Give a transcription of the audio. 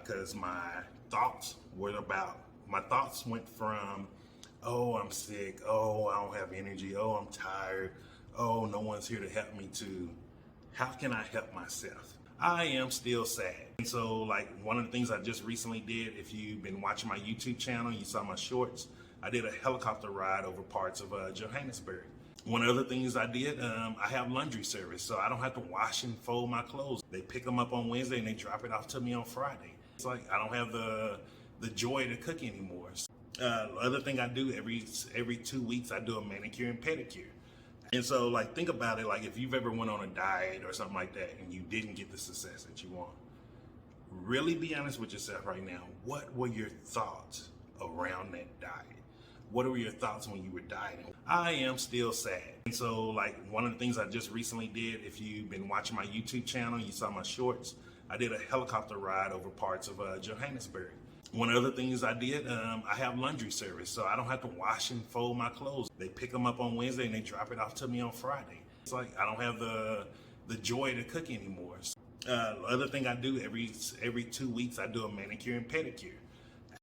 because my thoughts went from, oh, I'm sick, oh, I don't have energy, oh, I'm tired, oh, no one's here to help me, to how can I help myself? I am still sad. And so, like, one of the things I just recently did, if you've been watching my YouTube channel, you saw my shorts, I did a helicopter ride over parts of Johannesburg. One of the things I did, I have laundry service, so I don't have to wash and fold my clothes. They pick them up on Wednesday and they drop it off to me on Friday. It's like I don't have the joy to cook anymore. Other thing I do every 2 weeks, I do a manicure and pedicure. And so, like, think about it, like if you've ever went on a diet or something like that and you didn't get the success that you want, really be honest with yourself right now. What were your thoughts around that diet? What were your thoughts when you were dieting? I am still sad. And so, like, one of the things I just recently did, if you've been watching my YouTube channel, you saw my shorts, I did a helicopter ride over parts of Johannesburg. One of the things I did, I have laundry service, so I don't have to wash and fold my clothes. They pick them up on Wednesday and they drop it off to me on Friday. It's like I don't have the joy to cook anymore. Other thing I do every 2 weeks, I do a manicure and pedicure.